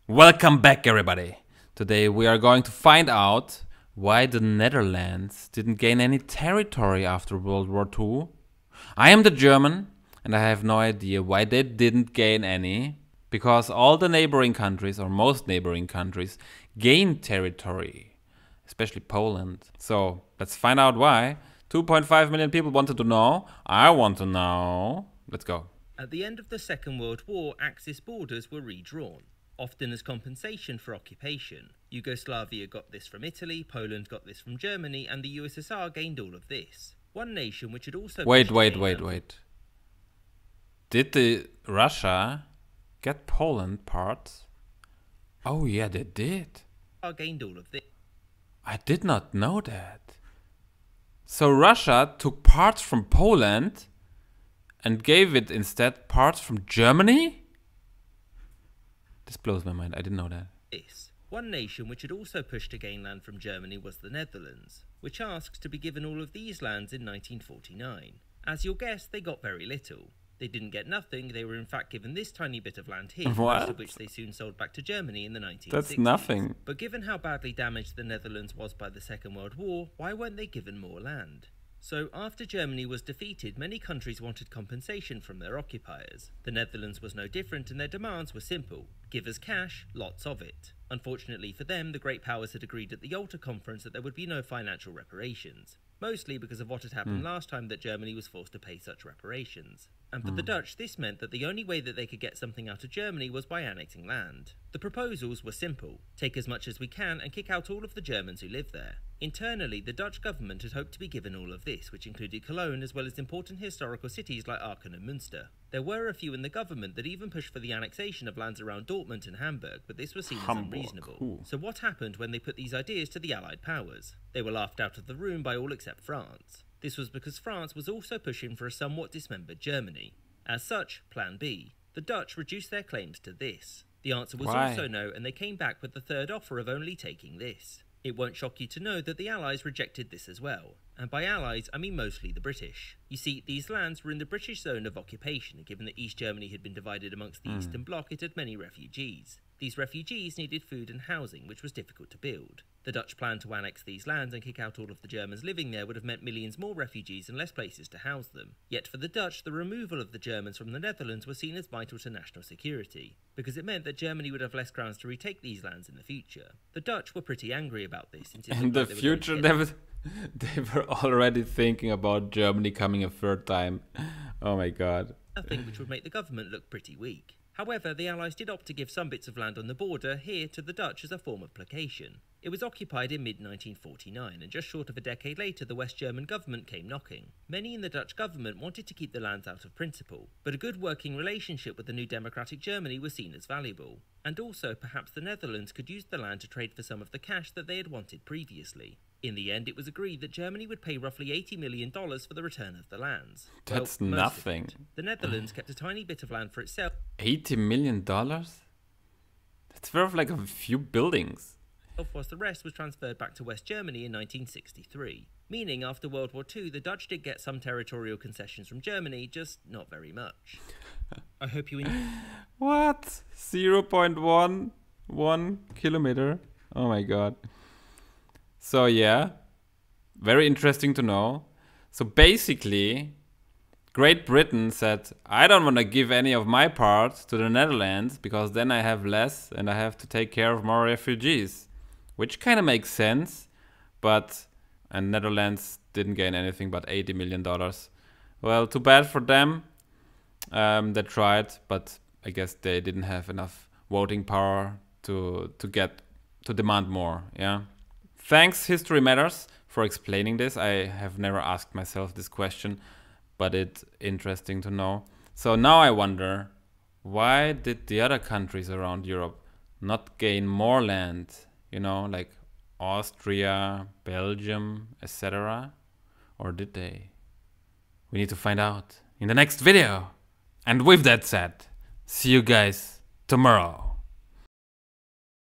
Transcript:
Welcome back, everybody. Today we are going to find out why the Netherlands didn't gain any territory after World War II. I am the German, and I have no idea why they didn't gain any, because all the neighboring countries, or most neighboring countries, gained territory, especially Poland. So let's find out why. 2.5 million people wanted to know. I want to know. Let's go. At the end of the Second World War, Axis borders were redrawn, often as compensation for occupation. Yugoslavia got this from Italy, Poland got this from Germany, and the USSR gained all of this. One nation which had also... Wait. Did the Russia get Poland parts? Oh yeah, they did. Gained all of this. I did not know that. So Russia took parts from Poland and gave it instead parts from Germany? This blows my mind. I didn't know that. One nation which had also pushed to gain land from Germany was the Netherlands, which asked to be given all of these lands in 1949. As you'll guess, they got very little. They didn't get nothing, they were in fact given this tiny bit of land here, most of which they soon sold back to Germany in the 1960s. That's nothing. But given how badly damaged the Netherlands was by the Second World War, why weren't they given more land? So, after Germany was defeated, many countries wanted compensation from their occupiers. The Netherlands was no different, and their demands were simple. Give us cash, lots of it. Unfortunately for them, the great powers had agreed at the Yalta Conference that there would be no financial reparations. Mostly because of what had happened last time that Germany was forced to pay such reparations. And for the Dutch, this meant that the only way that they could get something out of Germany was by annexing land. The proposals were simple. Take as much as we can and kick out all of the Germans who live there. Internally, the Dutch government had hoped to be given all of this, which included Cologne as well as important historical cities like Aachen and Münster. There were a few in the government that even pushed for the annexation of lands around Dortmund and Hamburg, but this was seen as unreasonable. Ooh. So what happened when they put these ideas to the Allied powers? They were laughed out of the room by all except France. This was because France was also pushing for a somewhat dismembered Germany. As such, Plan B. The Dutch reduced their claims to this. The answer was also no, and they came back with the third offer of only taking this. It won't shock you to know that the Allies rejected this as well. And by Allies, I mean mostly the British. You see, these lands were in the British zone of occupation, and given that East Germany had been divided amongst the Eastern Bloc, it had many refugees. These refugees needed food and housing, which was difficult to build. The Dutch plan to annex these lands and kick out all of the Germans living there would have meant millions more refugees and less places to house them. Yet for the Dutch, the removal of the Germans from the Netherlands was seen as vital to national security, because it meant that Germany would have less grounds to retake these lands in the future. The Dutch were pretty angry about this. In the future, they were already thinking about Germany coming a third time. Oh my god. Nothing which would make the government look pretty weak. However, the Allies did opt to give some bits of land on the border here to the Dutch as a form of placation. It was occupied in mid-1949, and just short of a decade later the West German government came knocking. Many in the Dutch government wanted to keep the lands out of principle, but a good working relationship with the new democratic Germany was seen as valuable. And also, perhaps the Netherlands could use the land to trade for some of the cash that they had wanted previously. In the end, it was agreed that Germany would pay roughly $80 million for the return of the lands. That's nothing. The Netherlands kept a tiny bit of land for itself. $80 million? That's worth like a few buildings. Whilst the rest was transferred back to West Germany in 1963. Meaning, after World War II, the Dutch did get some territorial concessions from Germany, just not very much. I hope you enjoy. What? 0.11 kilometer? Oh my god. So yeah, very interesting to know. So basically, Great Britain said, I don't want to give any of my parts to the Netherlands because then I have less and I have to take care of more refugees. Which kind of makes sense, and Netherlands didn't gain anything but $80 million. Well, too bad for them. They tried, but I guess they didn't have enough voting power to demand more, yeah. Thanks, History Matters, for explaining this. I have never asked myself this question, but it's interesting to know. So now I wonder, why did the other countries around Europe not gain more land? You know, like Austria, Belgium, etc. Or did they? We need to find out in the next video. And with that said, see you guys tomorrow.